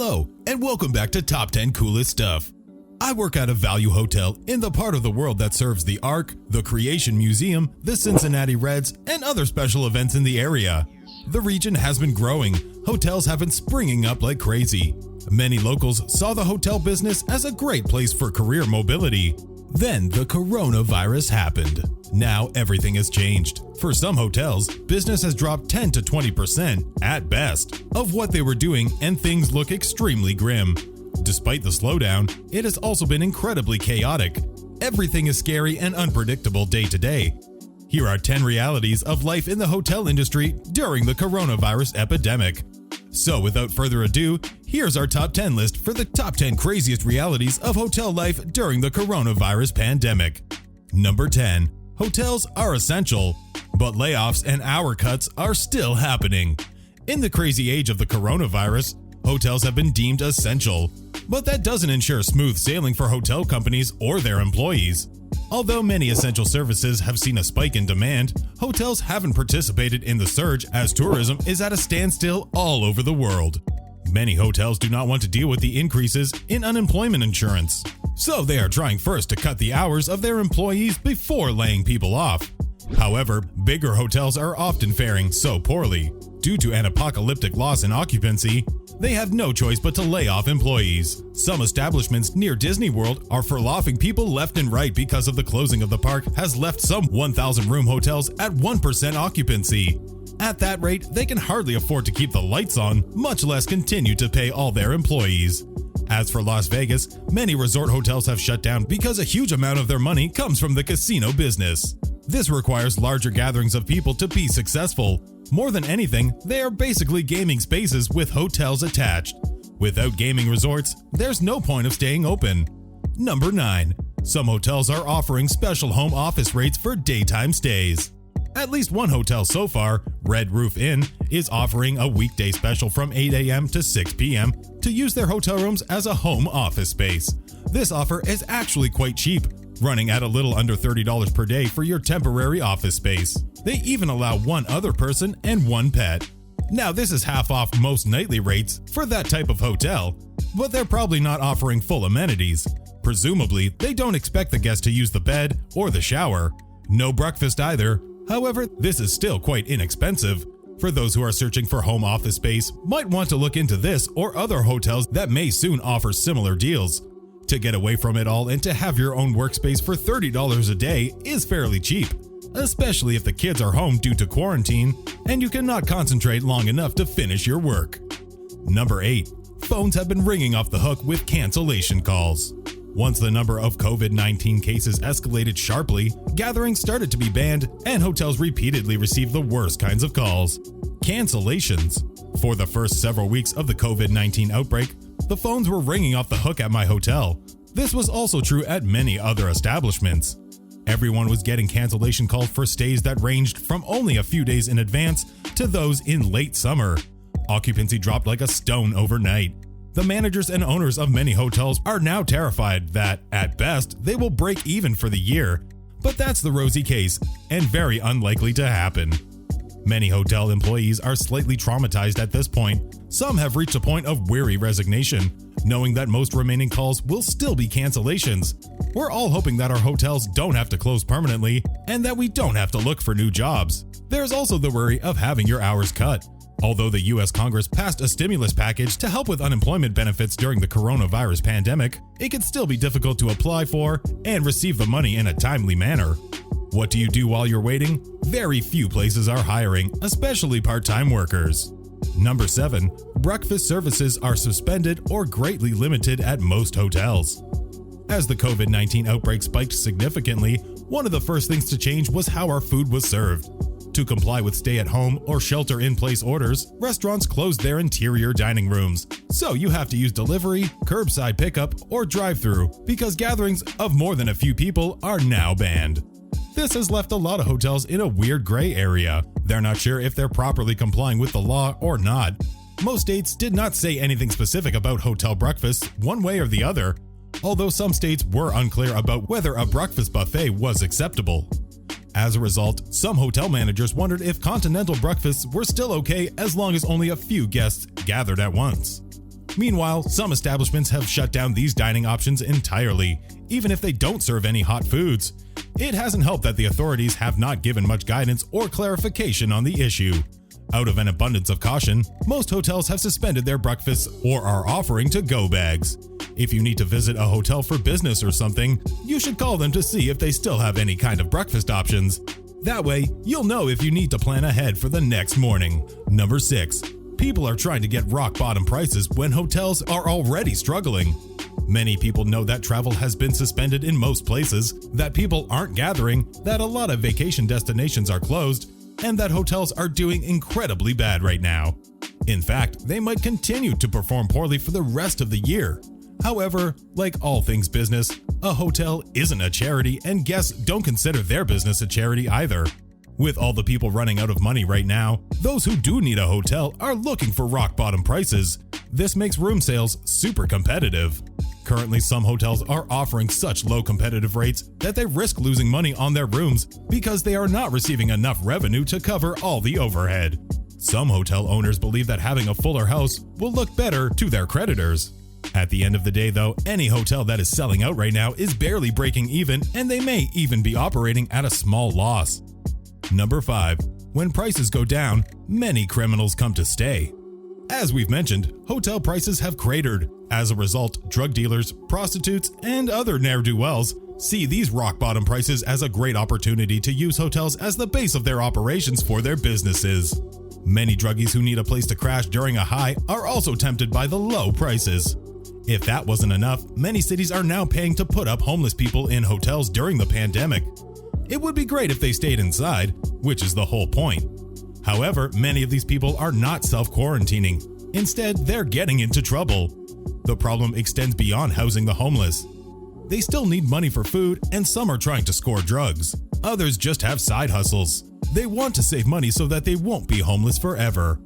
Hello, and welcome back to Top 10 Coolest Stuff. I work at a value hotel in the part of the world that serves the Ark, the Creation Museum, the Cincinnati Reds, and other special events in the area. The region has been growing. Hotels have been springing up like crazy. Many locals saw the hotel business as a great place for career mobility. Then the coronavirus happened. Now everything has changed. For some hotels, business has dropped 10 to 20% at best of what they were doing, and things look extremely grim. Despite the slowdown, it has also been incredibly chaotic. Everything is scary and unpredictable day to day. Here are 10 realities of life in the hotel industry during the coronavirus epidemic. So without further ado, here's our top 10 list for the top 10 craziest realities of hotel life during the coronavirus pandemic. Number 10. Hotels are essential, but layoffs and hour cuts are still happening. In the crazy age of the coronavirus, hotels have been deemed essential, but that doesn't ensure smooth sailing for hotel companies or their employees. Although many essential services have seen a spike in demand, hotels haven't participated in the surge as tourism is at a standstill all over the world. Many hotels do not want to deal with the increases in unemployment insurance, so they are trying first to cut the hours of their employees before laying people off. However, bigger hotels are often faring so poorly. Due to an apocalyptic loss in occupancy, they have no choice but to lay off employees. Some establishments near Disney World are furloughing people left and right because of the closing of the park has left some 1,000-room hotels at 1% occupancy. At that rate, they can hardly afford to keep the lights on, much less continue to pay all their employees. As for Las Vegas, many resort hotels have shut down because a huge amount of their money comes from the casino business. This requires larger gatherings of people to be successful. More than anything, they are basically gaming spaces with hotels attached. Without gaming resorts, there's no point of staying open. Number 9. Some hotels are offering special home office rates for daytime stays. At least one hotel so far, Red Roof Inn, is offering a weekday special from 8 a.m. to 6 p.m. to use their hotel rooms as a home office space. This offer is actually quite cheap, running at a little under $30 per day for your temporary office space. They even allow one other person and one pet. Now this is half off most nightly rates for that type of hotel, but they're probably not offering full amenities. Presumably, they don't expect the guest to use the bed or the shower. No breakfast either. However, this is still quite inexpensive. For those who are searching for home office space, might want to look into this or other hotels that may soon offer similar deals. To get away from it all and to have your own workspace for $30 a day is fairly cheap, especially if the kids are home due to quarantine and you cannot concentrate long enough to finish your work. Number 8. Phones have been ringing off the hook with cancellation calls. Once the number of COVID-19 cases escalated sharply, gatherings started to be banned and hotels repeatedly received the worst kinds of calls: cancellations. For the first several weeks of the COVID-19 outbreak, the phones were ringing off the hook at my hotel. This was also true at many other establishments. Everyone was getting cancellation calls for stays that ranged from only a few days in advance to those in late summer. Occupancy dropped like a stone overnight. The managers and owners of many hotels are now terrified that, at best, they will break even for the year. But that's the rosy case, and very unlikely to happen. Many hotel employees are slightly traumatized at this point. Some have reached a point of weary resignation, knowing that most remaining calls will still be cancellations. We're all hoping that our hotels don't have to close permanently and that we don't have to look for new jobs. There's also the worry of having your hours cut. Although the U.S. Congress passed a stimulus package to help with unemployment benefits during the coronavirus pandemic, it can still be difficult to apply for and receive the money in a timely manner. What do you do while you're waiting? Very few places are hiring, especially part-time workers. Number 7. Breakfast services are suspended or greatly limited at most hotels. As the COVID-19 outbreak spiked significantly, one of the first things to change was how our food was served. To comply with stay-at-home or shelter-in-place orders, restaurants closed their interior dining rooms, so you have to use delivery, curbside pickup, or drive-through because gatherings of more than a few people are now banned. This has left a lot of hotels in a weird gray area. They're not sure if they're properly complying with the law or not. Most states did not say anything specific about hotel breakfasts one way or the other, although some states were unclear about whether a breakfast buffet was acceptable. As a result, some hotel managers wondered if continental breakfasts were still okay as long as only a few guests gathered at once. Meanwhile, some establishments have shut down these dining options entirely, even if they don't serve any hot foods. It hasn't helped that the authorities have not given much guidance or clarification on the issue. Out of an abundance of caution, most hotels have suspended their breakfasts or are offering to-go bags. If you need to visit a hotel for business or something, you should call them to see if they still have any kind of breakfast options. That way, you'll know if you need to plan ahead for the next morning. Number 6. People are trying to get rock-bottom prices when hotels are already struggling. Many people know that travel has been suspended in most places, that people aren't gathering, that a lot of vacation destinations are closed, and that hotels are doing incredibly bad right now. In fact, they might continue to perform poorly for the rest of the year. However, like all things business, a hotel isn't a charity, and guests don't consider their business a charity either. With all the people running out of money right now, those who do need a hotel are looking for rock-bottom prices. This makes room sales super competitive. Currently, some hotels are offering such low competitive rates that they risk losing money on their rooms because they are not receiving enough revenue to cover all the overhead. Some hotel owners believe that having a fuller house will look better to their creditors. At the end of the day, though, any hotel that is selling out right now is barely breaking even, and they may even be operating at a small loss. Number 5. When prices go down, many criminals come to stay. As we've mentioned, hotel prices have cratered. As a result, drug dealers, prostitutes, and other ne'er-do-wells see these rock-bottom prices as a great opportunity to use hotels as the base of their operations for their businesses. Many druggies who need a place to crash during a high are also tempted by the low prices. If that wasn't enough, many cities are now paying to put up homeless people in hotels during the pandemic. It would be great if they stayed inside, which is the whole point. However, many of these people are not self-quarantining. Instead, they're getting into trouble. The problem extends beyond housing the homeless. They still need money for food, and some are trying to score drugs. Others just have side hustles. They want to save money so that they won't be homeless forever.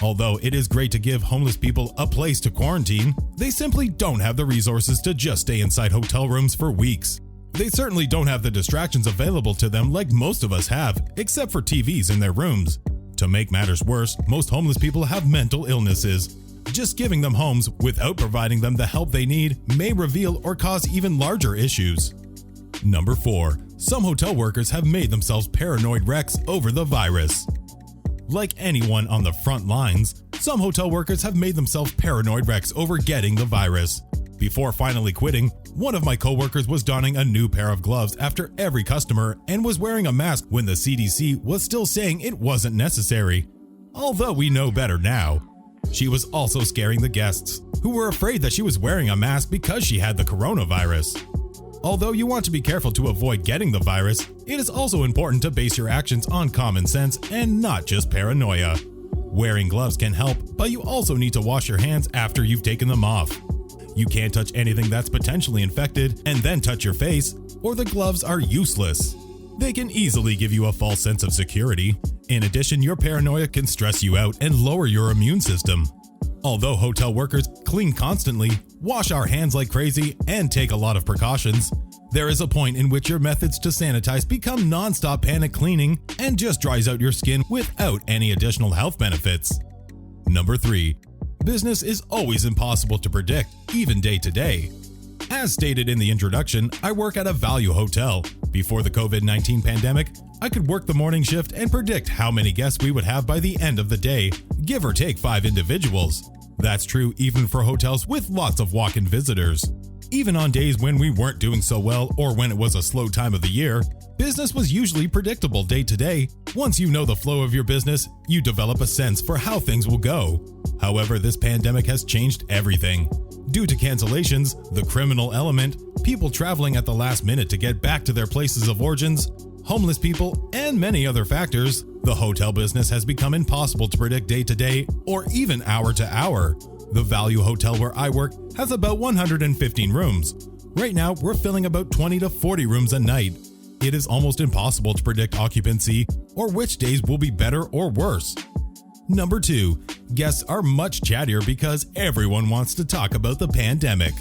Although it is great to give homeless people a place to quarantine, they simply don't have the resources to just stay inside hotel rooms for weeks. They certainly don't have the distractions available to them like most of us have, except for TVs in their rooms. To make matters worse, most homeless people have mental illnesses. Just giving them homes without providing them the help they need may reveal or cause even larger issues. Number 4. Some hotel workers have made themselves paranoid wrecks over the virus. Like anyone on the front lines, some hotel workers have made themselves paranoid wrecks over getting the virus. Before finally quitting, one of my coworkers was donning a new pair of gloves after every customer and was wearing a mask when the CDC was still saying it wasn't necessary. Although we know better now. She was also scaring the guests, who were afraid that she was wearing a mask because she had the coronavirus. Although you want to be careful to avoid getting the virus, it is also important to base your actions on common sense and not just paranoia. Wearing gloves can help, but you also need to wash your hands after you've taken them off. You can't touch anything that's potentially infected and then touch your face, or the gloves are useless. They can easily give you a false sense of security. In addition, your paranoia can stress you out and lower your immune system. Although hotel workers clean constantly, wash our hands like crazy, and take a lot of precautions, there is a point in which your methods to sanitize become non-stop panic cleaning and just dries out your skin without any additional health benefits. Number 3. Business is always impossible to predict, even day to day. As stated in the introduction, I work at a value hotel. Before the COVID-19 pandemic, I could work the morning shift and predict how many guests we would have by the end of the day, give or take 5 individuals. That's true even for hotels with lots of walk-in visitors. Even on days when we weren't doing so well or when it was a slow time of the year, business was usually predictable day to day. Once you know the flow of your business, you develop a sense for how things will go. However, this pandemic has changed everything. Due to cancellations, the criminal element, people traveling at the last minute to get back to their places of origins, homeless people, and many other factors, the hotel business has become impossible to predict day to day or even hour to hour. The value hotel where I work has about 115 rooms. Right now, we're filling about 20 to 40 rooms a night. It is almost impossible to predict occupancy or which days will be better or worse. Number 2. Guests are much chattier because everyone wants to talk about the pandemic.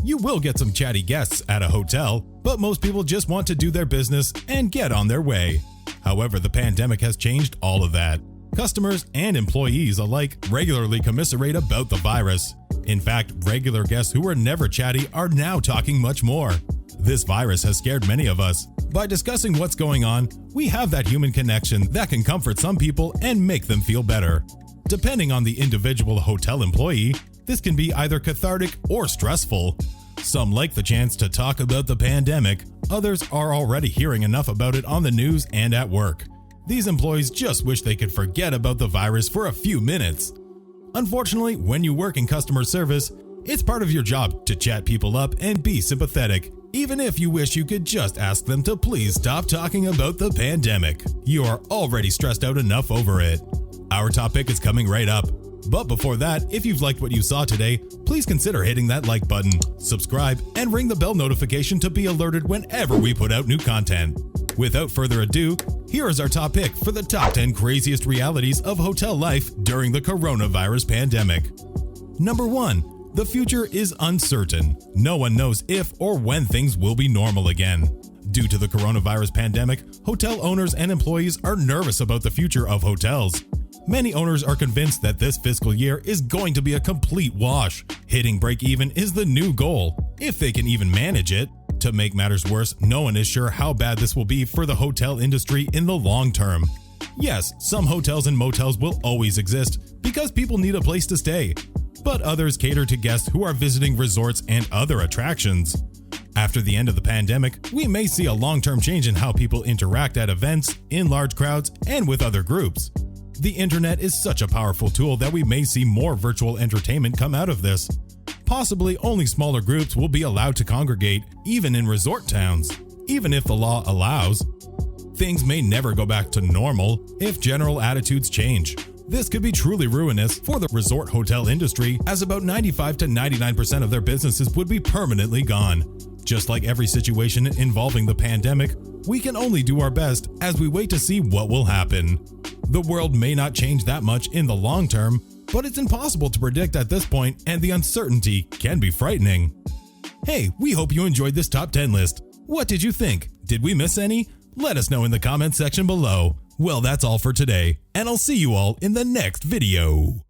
You will get some chatty guests at a hotel, but most people just want to do their business and get on their way. However, the pandemic has changed all of that. Customers and employees alike regularly commiserate about the virus. In fact, regular guests who were never chatty are now talking much more. This virus has scared many of us. By discussing what's going on, we have that human connection that can comfort some people and make them feel better. Depending on the individual hotel employee, this can be either cathartic or stressful. Some like the chance to talk about the pandemic, others are already hearing enough about it on the news and at work. These employees just wish they could forget about the virus for a few minutes. Unfortunately, when you work in customer service, it's part of your job to chat people up and be sympathetic, even if you wish you could just ask them to please stop talking about the pandemic. You are already stressed out enough over it. Our top pick is coming right up. But before that, if you've liked what you saw today, please consider hitting that like button, subscribe, and ring the bell notification to be alerted whenever we put out new content. Without further ado, here is our top pick for the top 10 craziest realities of hotel life during the coronavirus pandemic. Number 1. The future is uncertain. No one knows if or when things will be normal again. Due to the coronavirus pandemic, hotel owners and employees are nervous about the future of hotels. Many owners are convinced that this fiscal year is going to be a complete wash. Hitting break-even is the new goal, if they can even manage it. To make matters worse, no one is sure how bad this will be for the hotel industry in the long term. Yes, some hotels and motels will always exist because people need a place to stay, but others cater to guests who are visiting resorts and other attractions. After the end of the pandemic, we may see a long-term change in how people interact at events, in large crowds, and with other groups. The internet is such a powerful tool that we may see more virtual entertainment come out of this. Possibly only smaller groups will be allowed to congregate, even in resort towns. Even if the law allows, things may never go back to normal if general attitudes change. This could be truly ruinous for the resort hotel industry, as about 95 to 99% of their businesses would be permanently gone. Just like every situation involving the pandemic, we can only do our best as we wait to see what will happen. The world may not change that much in the long term, but it's impossible to predict at this point, and the uncertainty can be frightening. Hey, we hope you enjoyed this top 10 list. What did you think? Did we miss any? Let us know in the comments section below. Well, that's all for today, and I'll see you all in the next video.